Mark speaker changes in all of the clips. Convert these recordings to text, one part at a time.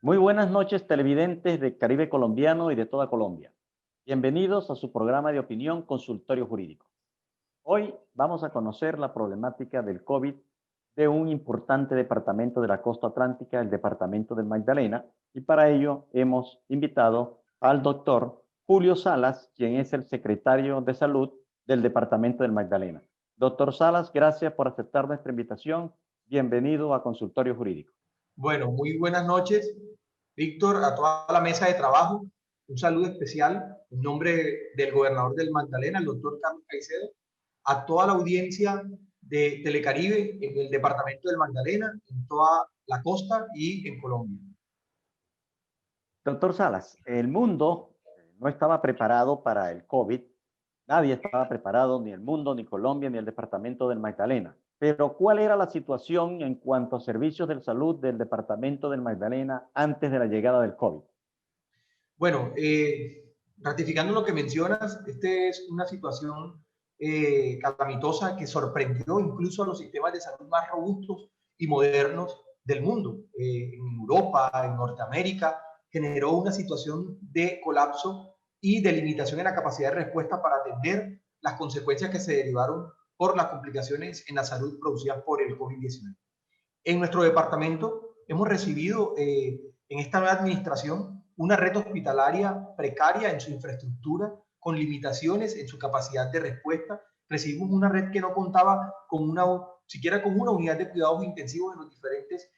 Speaker 1: Muy buenas noches, televidentes de Caribe Colombiano y de toda Colombia. Bienvenidos a su programa de opinión Consultorio Jurídico. Hoy vamos a conocer la problemática del COVID de un importante departamento de la costa atlántica, el departamento del Magdalena, y para ello hemos invitado al doctor Julio Salas, quien es el secretario de Salud del departamento del Magdalena. Doctor Salas, gracias por aceptar nuestra invitación. Bienvenido a Consultorio Jurídico.
Speaker 2: Bueno, muy buenas noches, Víctor, a toda la mesa de trabajo. Un saludo especial en nombre del gobernador del Magdalena, el doctor Carlos Caicedo, a toda la audiencia de Telecaribe en el departamento del Magdalena, en toda la costa y en Colombia.
Speaker 1: Doctor Salas, el mundo no estaba preparado para el COVID. Nadie estaba preparado, ni el mundo, ni Colombia, ni el departamento del Magdalena. Pero, ¿cuál era la situación en cuanto a servicios de salud del departamento del Magdalena antes de la llegada del COVID?
Speaker 2: Bueno, ratificando lo que mencionas, esta es una situación calamitosa que sorprendió incluso a los sistemas de salud más robustos y modernos del mundo. En Europa, en Norteamérica, generó una situación de colapso y de limitación en la capacidad de respuesta para atender las consecuencias que se derivaron por las complicaciones en la salud producidas por el COVID-19. En nuestro departamento hemos recibido en esta nueva administración una red hospitalaria precaria en su infraestructura, con limitaciones en su capacidad de respuesta. Recibimos una red que no contaba con siquiera con una unidad de cuidados intensivos en los diferentes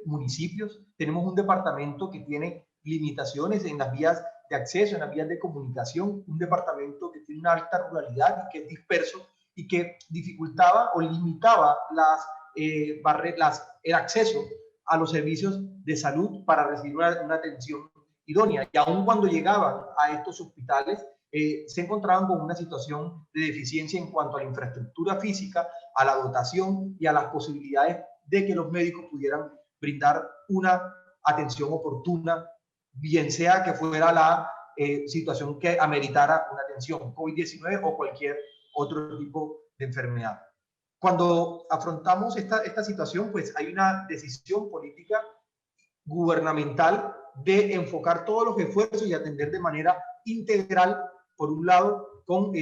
Speaker 2: municipios. Tenemos un departamento que tiene limitaciones en las vías de acceso, en las vías de comunicación, un departamento que tiene una alta ruralidad y que es disperso y que dificultaba o limitaba el acceso a los servicios de salud para recibir una atención idónea. Y aun cuando llegaban a estos hospitales, se encontraban con una situación de deficiencia en cuanto a la infraestructura física, a la dotación y a las posibilidades de que los médicos pudieran brindar una atención oportuna, bien sea que fuera la situación que ameritara una atención COVID-19 o cualquier otro tipo de enfermedad. Cuando afrontamos esta situación, pues hay una decisión política gubernamental de enfocar todos los esfuerzos y atender de manera integral, por un lado, con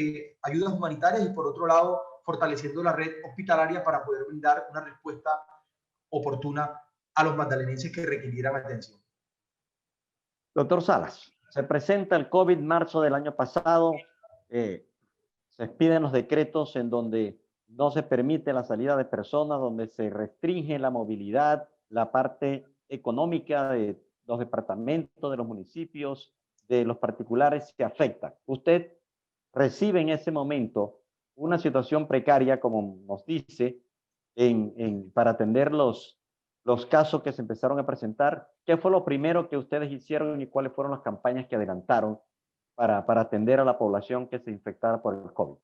Speaker 2: ayudas humanitarias y por otro lado, fortaleciendo la red hospitalaria para poder brindar una respuesta oportuna a los magdalenenses que requirieran atención.
Speaker 1: Doctor Salas, se presenta el COVID marzo del año pasado. Se expiden los decretos en donde no se permite la salida de personas, donde se restringe la movilidad, la parte económica de los departamentos, de los municipios, de los particulares se afecta. Usted recibe en ese momento una situación precaria, como nos dice, para atender los casos que se empezaron a presentar. ¿Qué fue lo primero que ustedes hicieron y cuáles fueron las campañas que adelantaron para atender a la población que se infectara por el COVID?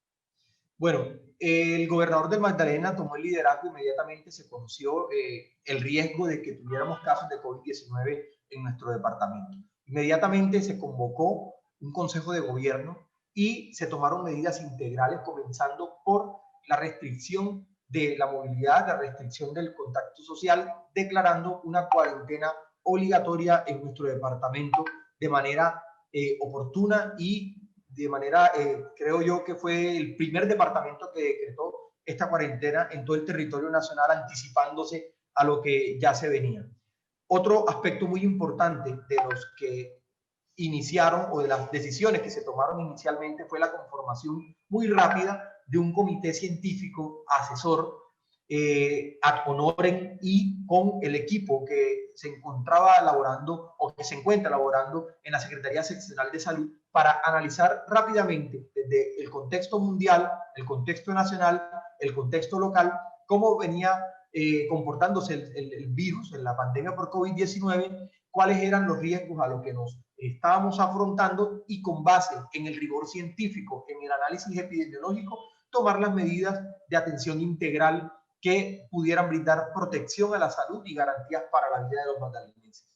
Speaker 2: Bueno, el gobernador del Magdalena tomó el liderazgo. Inmediatamente se conoció el riesgo de que tuviéramos casos de COVID-19 en nuestro departamento. Inmediatamente se convocó un consejo de gobierno y se tomaron medidas integrales, comenzando por la restricción de la movilidad, la restricción del contacto social, declarando una cuarentena obligatoria en nuestro departamento de manera oportuna y de manera, creo yo que fue el primer departamento que decretó esta cuarentena en todo el territorio nacional, anticipándose a lo que ya se venía. Otro aspecto muy importante de los que iniciaron o de las decisiones que se tomaron inicialmente fue la conformación muy rápida de un comité científico asesor ad honorem y con el equipo que se encontraba elaborando o que se encuentra elaborando en la Secretaría Seccional de Salud para analizar rápidamente desde el contexto mundial, el contexto nacional, el contexto local, cómo venía comportándose el virus en la pandemia por COVID-19, cuáles eran los riesgos a los que nos estábamos afrontando y con base en el rigor científico, en el análisis epidemiológico, tomar las medidas de atención integral que pudieran brindar protección a la salud y garantías para la vida de los magdalenenses.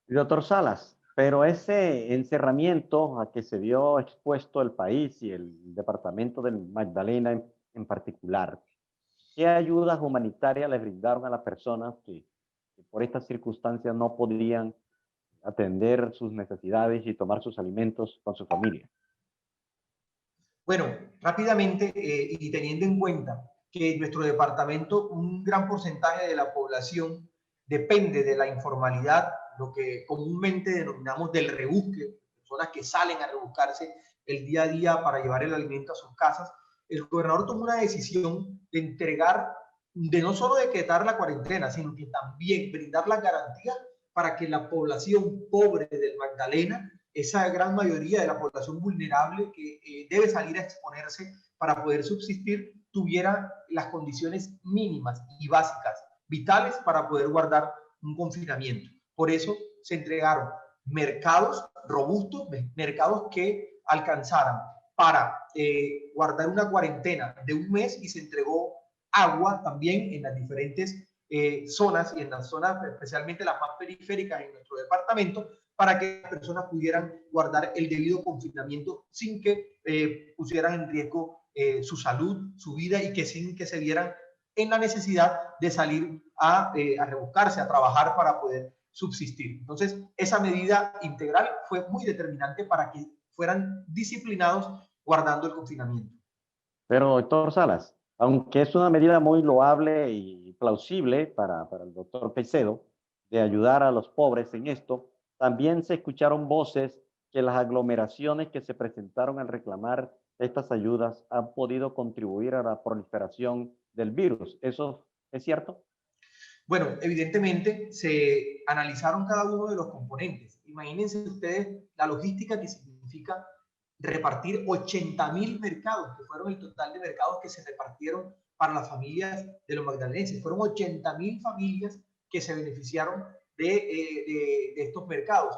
Speaker 1: Doctor Salas, pero ese encerramiento a que se vio expuesto el país y el departamento del Magdalena en particular, ¿qué ayudas humanitarias le brindaron a las personas que que por estas circunstancias no podían atender sus necesidades y tomar sus alimentos con su familia?
Speaker 2: Bueno, rápidamente y teniendo en cuenta que en nuestro departamento un gran porcentaje de la población depende de la informalidad, lo que comúnmente denominamos del rebusque, personas que salen a rebuscarse el día a día para llevar el alimento a sus casas, el gobernador tomó una decisión de entregar, de no solo decretar la cuarentena, sino que también brindar las garantías para que la población pobre del Magdalena, esa gran mayoría de la población vulnerable que debe salir a exponerse para poder subsistir, tuviera las condiciones mínimas y básicas, vitales para poder guardar un confinamiento. Por eso se entregaron mercados robustos, mercados que alcanzaran para guardar una cuarentena de un mes, y se entregó agua también en las diferentes zonas, y en las zonas especialmente las más periféricas en nuestro departamento, para que las personas pudieran guardar el debido confinamiento sin que pusieran en riesgo su salud, su vida, y que sin que se vieran en la necesidad de salir a rebuscarse, a trabajar para poder subsistir. Entonces, esa medida integral fue muy determinante para que fueran disciplinados guardando el confinamiento.
Speaker 1: Pero, doctor Salas, aunque es una medida muy loable y plausible para el doctor Caicedo de ayudar a los pobres en esto, también se escucharon voces que las aglomeraciones que se presentaron al reclamar estas ayudas han podido contribuir a la proliferación del virus. ¿Eso es cierto?
Speaker 2: Bueno, evidentemente se analizaron cada uno de los componentes. Imagínense ustedes la logística que significa repartir 80.000 mercados, que fueron el total de mercados que se repartieron para las familias de los magdalenenses. Fueron 80.000 familias que se beneficiaron de estos mercados.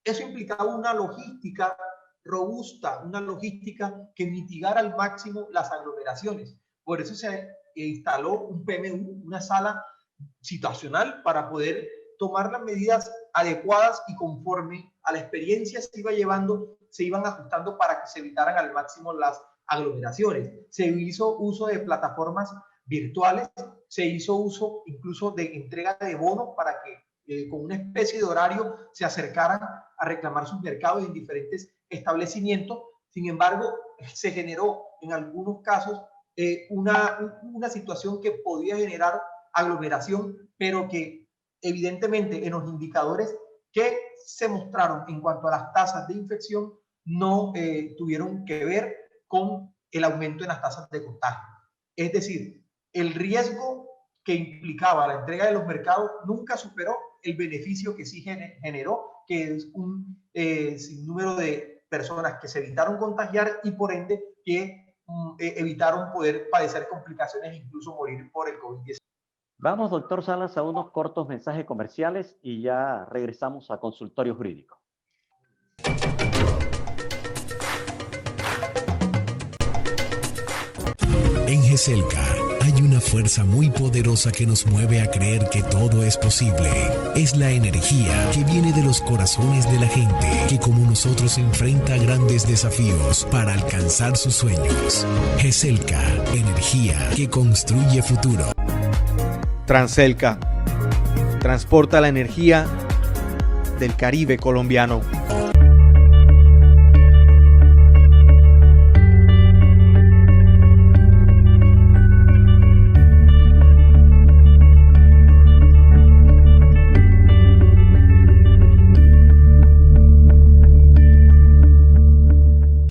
Speaker 2: Eso implicaba una logística robusta, una logística que mitigara al máximo las aglomeraciones. Por eso se instaló un PMU, una sala situacional, para poder tomar las medidas adecuadas y conforme a la experiencia se iba llevando, se iban ajustando para que se evitaran al máximo las aglomeraciones. Se hizo uso de plataformas virtuales, se hizo uso incluso de entrega de bonos para que con una especie de horario se acercaran a reclamar sus mercados en diferentes establecimientos. Sin embargo, se generó en algunos casos una situación que podía generar aglomeración, pero que evidentemente en los indicadores que se mostraron en cuanto a las tasas de infección no tuvieron que ver con el aumento en las tasas de contagio. Es decir, el riesgo que implicaba la entrega de los mercados nunca superó el beneficio que sí generó, que es un sinnúmero de personas que se evitaron contagiar y por ende que evitaron poder padecer complicaciones e incluso morir por el COVID-19.
Speaker 1: Vamos, doctor Salas, a unos cortos mensajes comerciales y ya regresamos a Consultorio Jurídico.
Speaker 3: En GESELCA hay una fuerza muy poderosa que nos mueve a creer que todo es posible. Es la energía que viene de los corazones de la gente, que como nosotros enfrenta grandes desafíos para alcanzar sus sueños. GESELCA, energía que construye futuro.
Speaker 4: Transelca transporta la energía del Caribe colombiano.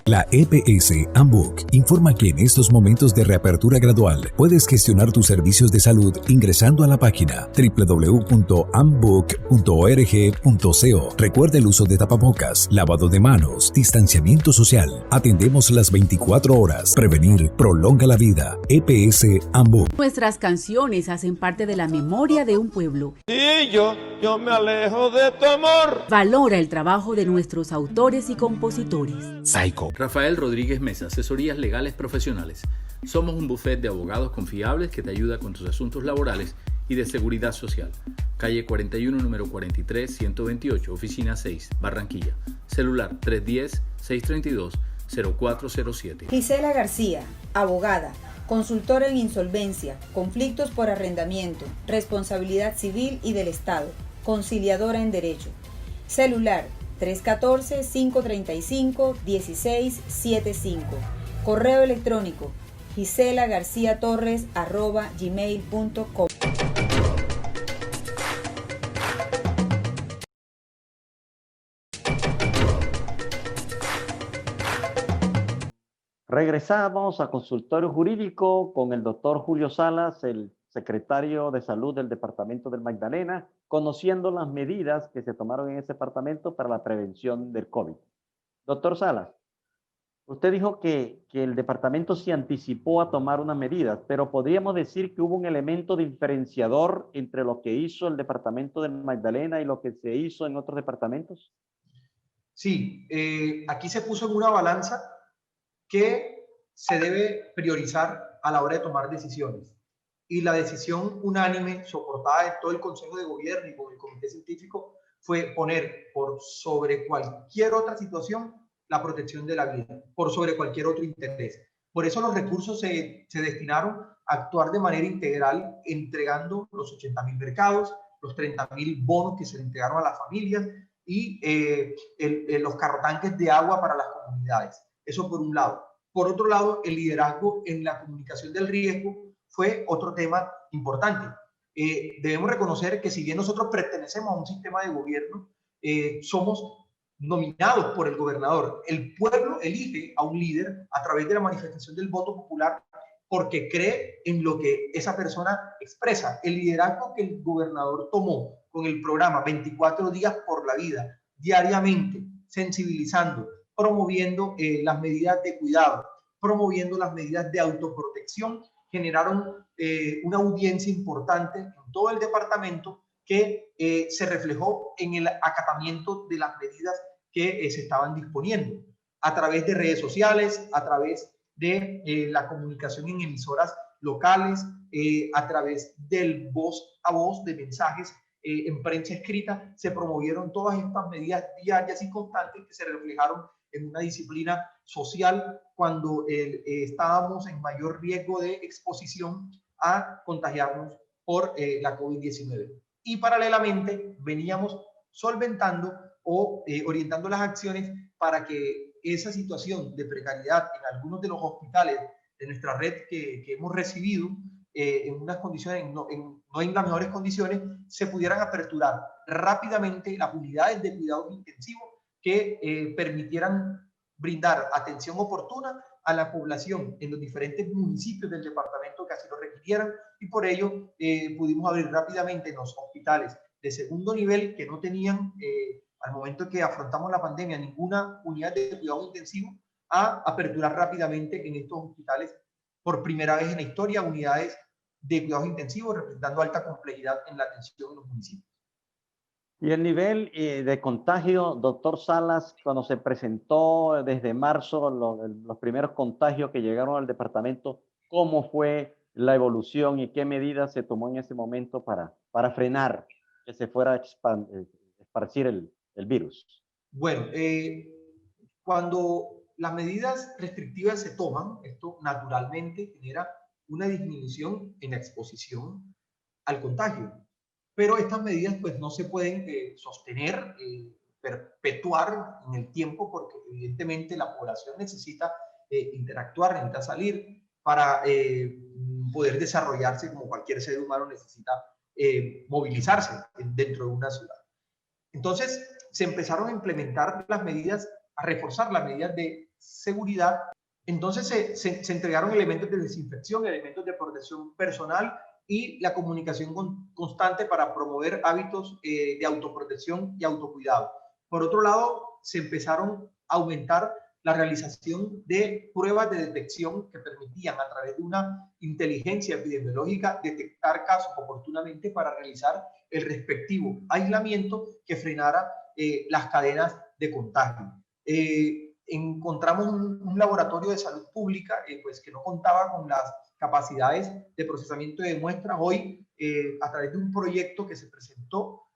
Speaker 3: La EPS Ambook informa que en estos momentos de reapertura gradual puedes gestionar tus servicios de salud ingresando a la página www.ambook.org.co. Recuerda el uso de tapabocas, lavado de manos, distanciamiento social. Atendemos las 24 horas. Prevenir prolonga la vida. EPS Ambook.
Speaker 5: Nuestras canciones hacen parte de la memoria de un pueblo.
Speaker 6: Y yo me alejo de tu amor.
Speaker 5: Valora el trabajo de nuestros autores y compositores.
Speaker 3: Psycho.
Speaker 7: Rafael Rodríguez Mesa, asesorías legales profesionales. Somos un bufete de abogados confiables que te ayuda con tus asuntos laborales y de seguridad social. Calle 41, número 43, 128, oficina 6, Barranquilla. Celular 310-632-0407.
Speaker 8: Gisela García, abogada. Consultor en insolvencia, conflictos por arrendamiento, responsabilidad civil y del Estado, conciliadora en derecho. Celular 314-535-1675. Correo electrónico giselagarciatorres@gmail.com.
Speaker 1: Regresamos a consultorio jurídico con el doctor Julio Salas, el secretario de Salud del Departamento del Magdalena, conociendo las medidas que se tomaron en ese departamento para la prevención del COVID. Doctor Salas, usted dijo que el departamento se anticipó a tomar unas medidas, pero podríamos decir que hubo un elemento diferenciador entre lo que hizo el departamento del Magdalena y lo que se hizo en otros departamentos.
Speaker 2: Sí, aquí se puso en una balanza que se debe priorizar a la hora de tomar decisiones. Y la decisión unánime, soportada de todo el Consejo de Gobierno y con el Comité Científico, fue poner por sobre cualquier otra situación la protección de la vida, por sobre cualquier otro interés. Por eso los recursos se destinaron a actuar de manera integral, entregando los 80.000 mercados, los 30.000 bonos que se le entregaron a las familias y los carrotanques de agua para las comunidades. Eso por un lado. Por otro lado, el liderazgo en la comunicación del riesgo fue otro tema importante. Debemos reconocer que si bien nosotros pertenecemos a un sistema de gobierno, somos nominados por el gobernador. El pueblo elige a un líder a través de la manifestación del voto popular porque cree en lo que esa persona expresa. El liderazgo que el gobernador tomó con el programa 24 días por la vida, diariamente, sensibilizando, promoviendo las medidas de cuidado, promoviendo las medidas de autoprotección, generaron una audiencia importante en todo el departamento que se reflejó en el acatamiento de las medidas que se estaban disponiendo a través de redes sociales, a través de la comunicación en emisoras locales, a través del voz a voz de mensajes en prensa escrita. Se promovieron todas estas medidas diarias y constantes que se reflejaron en una disciplina social cuando estábamos en mayor riesgo de exposición a contagiarnos por la COVID-19. Y paralelamente veníamos solventando o orientando las acciones para que esa situación de precariedad en algunos de los hospitales de nuestra red que hemos recibido en unas condiciones, no en las mejores condiciones, se pudieran aperturar rápidamente las unidades de cuidados intensivos que permitieran brindar atención oportuna a la población en los diferentes municipios del departamento que así lo requirieran, y por ello pudimos abrir rápidamente en los hospitales de segundo nivel que no tenían, al momento que afrontamos la pandemia, ninguna unidad de cuidado intensivo, a aperturar rápidamente en estos hospitales por primera vez en la historia unidades de cuidados intensivos, representando alta complejidad en la atención en los municipios.
Speaker 1: Y el nivel de contagio, doctor Salas, cuando se presentó desde marzo los primeros contagios que llegaron al departamento, ¿cómo fue la evolución y qué medidas se tomó en ese momento para frenar que se fuera a esparcir el virus?
Speaker 2: Bueno, cuando las medidas restrictivas se toman, esto naturalmente genera una disminución en la exposición al contagio. Pero estas medidas pues no se pueden sostener, perpetuar en el tiempo, porque evidentemente la población necesita interactuar, necesita salir para poder desarrollarse como cualquier ser humano necesita movilizarse dentro de una ciudad. Entonces se empezaron a implementar las medidas, a reforzar las medidas de seguridad. Entonces se entregaron elementos de desinfección, elementos de protección personal y la comunicación constante para promover hábitos de autoprotección y autocuidado. Por otro lado, se empezaron a aumentar la realización de pruebas de detección que permitían, a través de una inteligencia epidemiológica, detectar casos oportunamente para realizar el respectivo aislamiento que frenara las cadenas de contagio. Encontramos un laboratorio de salud pública pues, que no contaba con las capacidades de procesamiento de muestras. Hoy, a través de un proyecto que se presentó,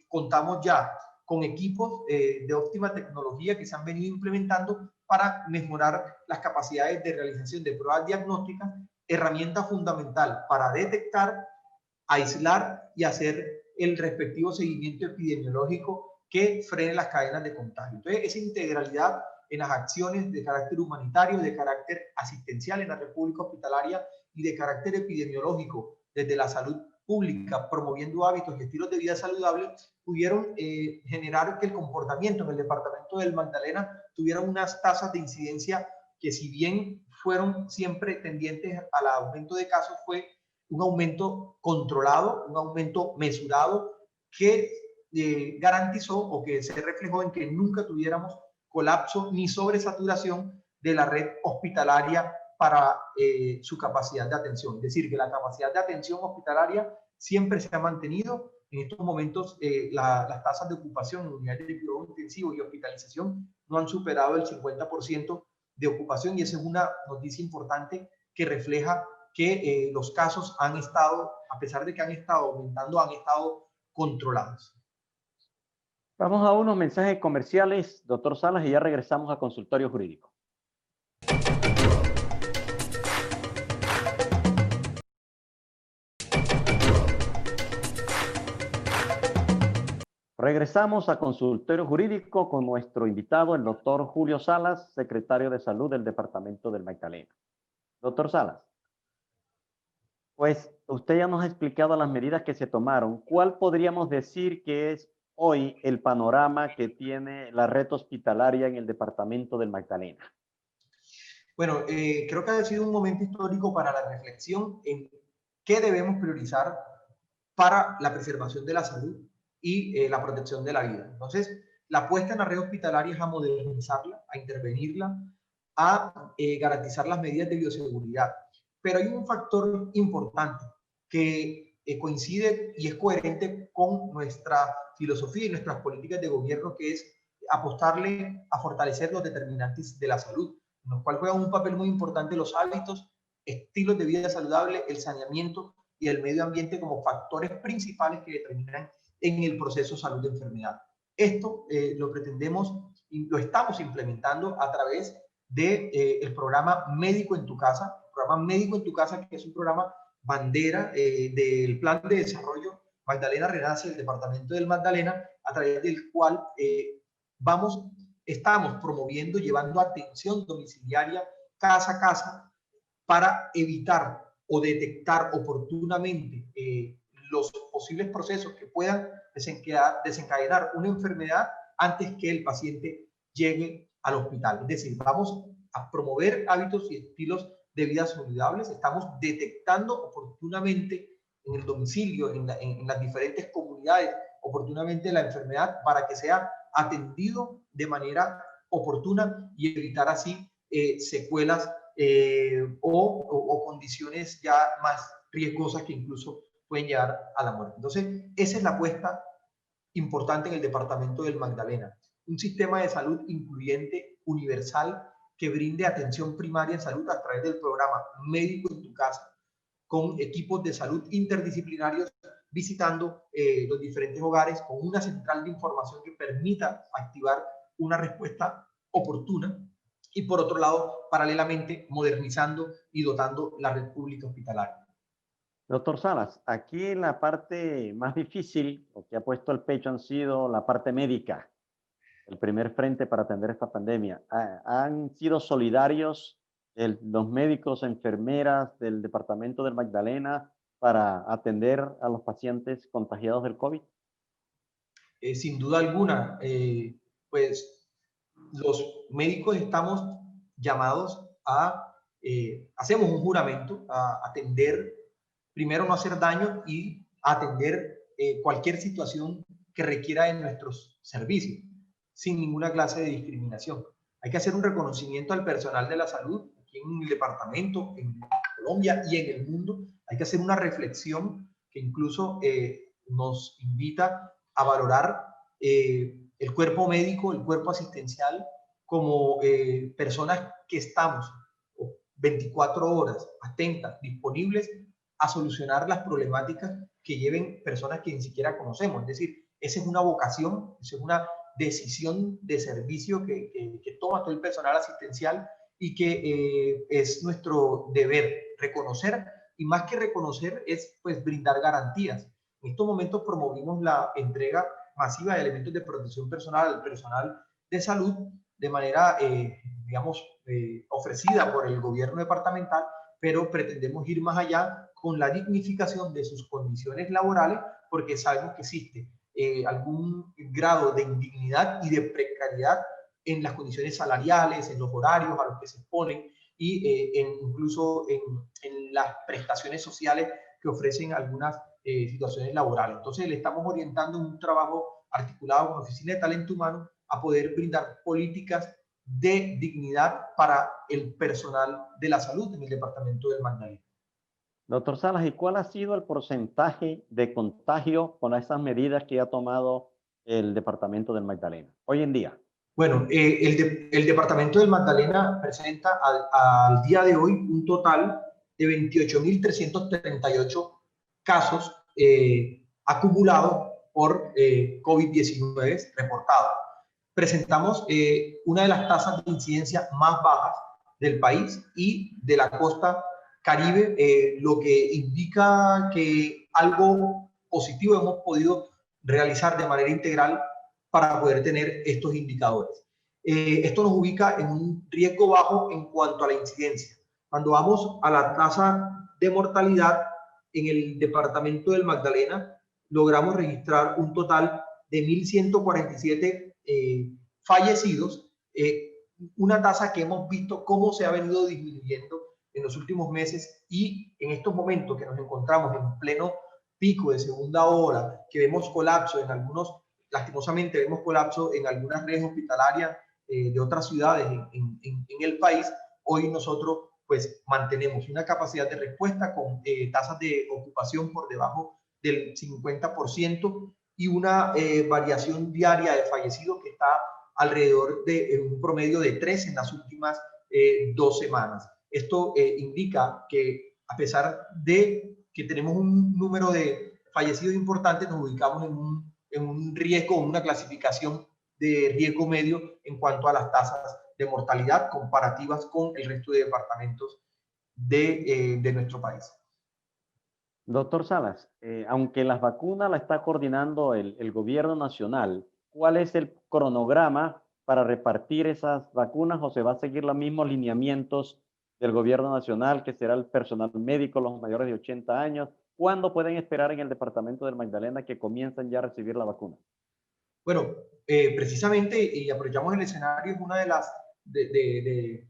Speaker 2: contamos ya con equipos de óptima tecnología que se han venido implementando para mejorar las capacidades de realización de pruebas diagnósticas herramienta fundamental para detectar, aislar y hacer el respectivo seguimiento epidemiológico que frene las cadenas de contagio. Entonces, esa integralidad en las acciones de carácter humanitario, de carácter asistencial en la República Hospitalaria y de carácter epidemiológico desde la salud pública, promoviendo hábitos y estilos de vida saludables, pudieron generar que el comportamiento en el departamento del Magdalena tuviera unas tasas de incidencia que, si bien fueron siempre tendientes al aumento de casos, fue un aumento controlado, un aumento mesurado que garantizó o que se reflejó en que nunca tuviéramos colapso ni sobresaturación de la red hospitalaria para su capacidad de atención. Es decir, que la capacidad de atención hospitalaria siempre se ha mantenido. En estos momentos las tasas de ocupación en unidades de cuidado intensivo y hospitalización no han superado el 50% de ocupación, y esa es una noticia importante que refleja que los casos han estado, a pesar de que han estado aumentando, han estado controlados.
Speaker 1: Vamos a unos mensajes comerciales, doctor Salas, y ya regresamos a consultorio jurídico. Regresamos a consultorio jurídico con nuestro invitado, el doctor Julio Salas, secretario de Salud del Departamento del Magdalena. Doctor Salas, pues usted ya nos ha explicado las medidas que se tomaron. ¿Cuál podríamos decir que es hoy el panorama que tiene la red hospitalaria en el Departamento del Magdalena?
Speaker 2: Bueno, creo que ha sido un momento histórico para la reflexión en qué debemos priorizar para la preservación de la salud y la protección de la vida. Entonces, la apuesta en la red hospitalaria es a modernizarla, a intervenirla, a garantizar las medidas de bioseguridad. Pero hay un factor importante que coincide y es coherente con nuestra filosofía y nuestras políticas de gobierno, que es apostarle a fortalecer los determinantes de la salud, en los cuales juegan un papel muy importante los hábitos, estilos de vida saludable, el saneamiento y el medio ambiente como factores principales que determinan en el proceso salud-enfermedad. Esto lo pretendemos y lo estamos implementando a través del programa Médico en tu Casa. Programa Médico en tu Casa, que es un programa bandera del Plan de Desarrollo Magdalena Renace del Departamento del Magdalena, a través del cual estamos promoviendo, llevando atención domiciliaria casa a casa para evitar o detectar oportunamente los posibles procesos que puedan desencadenar una enfermedad antes que el paciente llegue al hospital. Es decir, vamos a promover hábitos y estilos de vida saludables, estamos detectando oportunamente en el domicilio, en las diferentes comunidades, oportunamente la enfermedad para que sea atendido de manera oportuna y evitar así secuelas o condiciones ya más riesgosas que incluso pueden llegar a la muerte. Entonces, esa es la apuesta importante en el Departamento del Magdalena. Un sistema de salud incluyente, universal, que brinde atención primaria en salud a través del programa Médico en tu Casa, con equipos de salud interdisciplinarios visitando los diferentes hogares, con una central de información que permita activar una respuesta oportuna, y por otro lado, paralelamente, modernizando y dotando la red pública hospitalaria.
Speaker 1: Doctor Salas, aquí la parte más difícil, o que ha puesto el pecho, han sido la parte médica, el primer frente para atender esta pandemia. ¿Han sido solidarios los médicos, enfermeras del Departamento del Magdalena para atender a los pacientes contagiados del COVID?
Speaker 2: Sin duda alguna, pues los médicos estamos llamados hacemos un juramento a atender, primero no hacer daño y atender cualquier situación que requiera de nuestros servicios, sin ninguna clase de discriminación. Hay que hacer un reconocimiento al personal de la salud aquí en el departamento, en Colombia y en el mundo. Hay que hacer una reflexión que incluso nos invita a valorar el cuerpo médico, el cuerpo asistencial, como personas que estamos 24 horas atentas, disponibles a solucionar las problemáticas que lleven personas que ni siquiera conocemos. Es decir, esa es una vocación, esa es una decisión de servicio que toma todo el personal asistencial, y que es nuestro deber reconocer, y más que reconocer es pues brindar garantías. En estos momentos promovimos la entrega masiva de elementos de protección personal al personal de salud de manera, digamos, ofrecida por el gobierno departamental, pero pretendemos ir más allá con la dignificación de sus condiciones laborales, porque sabemos que existe algún grado de indignidad y de precariedad en las condiciones salariales, en los horarios a los que se exponen y incluso en las prestaciones sociales que ofrecen algunas situaciones laborales. Entonces le estamos orientando un trabajo articulado con la Oficina de Talento Humano a poder brindar políticas de dignidad para el personal de la salud en el departamento del Magdalena.
Speaker 1: Doctor Salas, ¿y cuál ha sido el porcentaje de contagio con esas medidas que ha tomado el departamento del Magdalena hoy en día?
Speaker 2: Bueno, el departamento del Magdalena presenta al día de hoy un total de 28.338 casos acumulados por COVID-19 reportados. Presentamos una de las tasas de incidencia más bajas del país y de la costa Caribe, lo que indica que algo positivo hemos podido realizar de manera integral para poder tener estos indicadores. Esto nos ubica en un riesgo bajo en cuanto a la incidencia. Cuando vamos a la tasa de mortalidad en el departamento del Magdalena, logramos registrar un total de 1.147 fallecidos, una tasa que hemos visto cómo se ha venido disminuyendo en los últimos meses, y en estos momentos que nos encontramos en pleno pico de segunda ola, que vemos colapso en algunos, lastimosamente vemos colapso en algunas redes hospitalarias de otras ciudades en el país, hoy nosotros pues mantenemos una capacidad de respuesta con tasas de ocupación por debajo del 50% y una variación diaria de fallecidos que está alrededor de un promedio de 3 en las últimas 2 semanas. Esto indica que a pesar de que tenemos un número de fallecidos importante, nos ubicamos en un riesgo, una clasificación de riesgo medio en cuanto a las tasas de mortalidad comparativas con el resto de departamentos de nuestro país.
Speaker 1: Doctor Salas, aunque las vacunas la está coordinando el gobierno nacional, ¿cuál es el cronograma para repartir esas vacunas, o se va a seguir los mismos lineamientos del gobierno nacional, que será el personal médico, los mayores de 80 años? ¿Cuándo pueden esperar en el departamento del Magdalena que comiencen ya a recibir la vacuna?
Speaker 2: Bueno, precisamente, y aprovechamos el escenario, es una de las de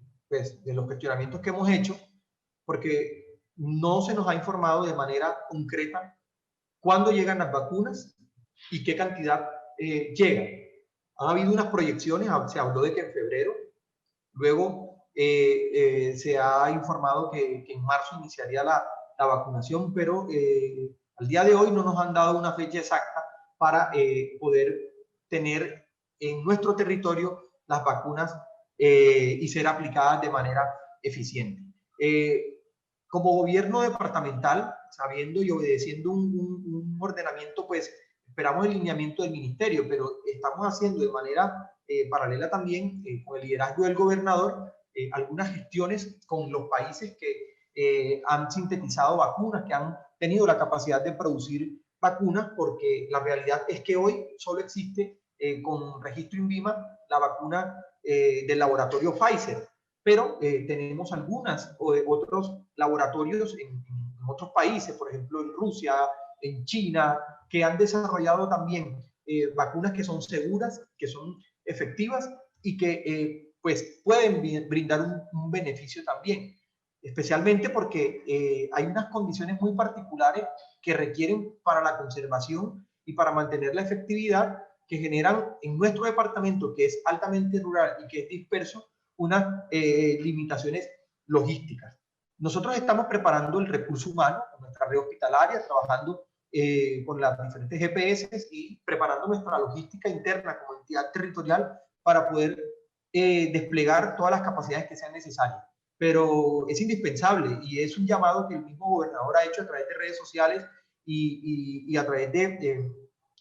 Speaker 2: los cuestionamientos que hemos hecho, porque no se nos ha informado de manera concreta cuándo llegan las vacunas y qué cantidad llegan. Ha habido unas proyecciones, se habló de que en febrero, luego se ha informado que en marzo iniciaría la vacunación, pero al día de hoy no nos han dado una fecha exacta para poder tener en nuestro territorio las vacunas y ser aplicadas de manera eficiente. Como gobierno departamental, sabiendo y obedeciendo un ordenamiento, pues esperamos el lineamiento del ministerio, pero estamos haciendo de manera paralela también con el liderazgo del gobernador algunas gestiones con los países que han sintetizado vacunas, que han tenido la capacidad de producir vacunas, porque la realidad es que hoy solo existe con registro INVIMA la vacuna del laboratorio Pfizer, pero tenemos otros laboratorios en otros países, por ejemplo en Rusia, en China, que han desarrollado también vacunas que son seguras, que son efectivas y que pues pueden brindar un beneficio también, especialmente porque hay unas condiciones muy particulares que requieren para la conservación y para mantener la efectividad, que generan en nuestro departamento, que es altamente rural y que es disperso, unas limitaciones logísticas. Nosotros estamos preparando el recurso humano, nuestra red hospitalaria, trabajando con las diferentes GPS y preparando nuestra logística interna como entidad territorial para poder desplegar todas las capacidades que sean necesarias. Pero es indispensable y es un llamado que el mismo gobernador ha hecho a través de redes sociales y a través de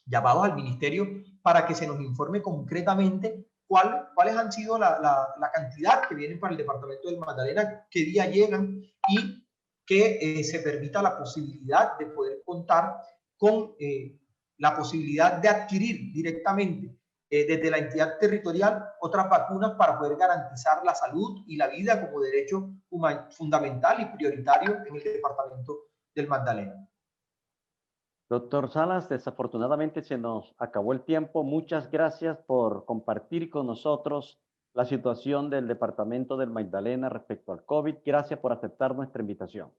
Speaker 2: llamados al ministerio para que se nos informe concretamente cuáles han sido la cantidad que vienen para el departamento del Magdalena, qué día llegan y que se permita la posibilidad de poder contar con la posibilidad de adquirir directamente desde la entidad territorial otras vacunas para poder garantizar la salud y la vida como derecho fundamental y prioritario en el departamento del Magdalena.
Speaker 1: Doctor Salas, desafortunadamente se nos acabó el tiempo. Muchas gracias por compartir con nosotros la situación del departamento del Magdalena respecto al COVID. Gracias por aceptar nuestra invitación.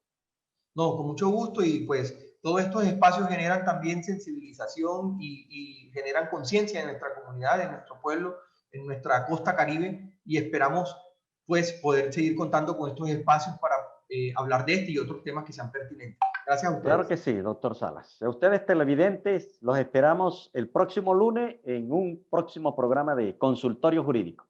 Speaker 2: No, con mucho gusto, y pues todos estos espacios generan también sensibilización y generan conciencia en nuestra comunidad, en nuestro pueblo, en nuestra costa caribe, y esperamos pues poder seguir contando con estos espacios para hablar de este y otros temas que sean pertinentes. Gracias a ustedes.
Speaker 1: Claro que sí, doctor Salas. A ustedes televidentes los esperamos el próximo lunes en un próximo programa de Consultorio Jurídico.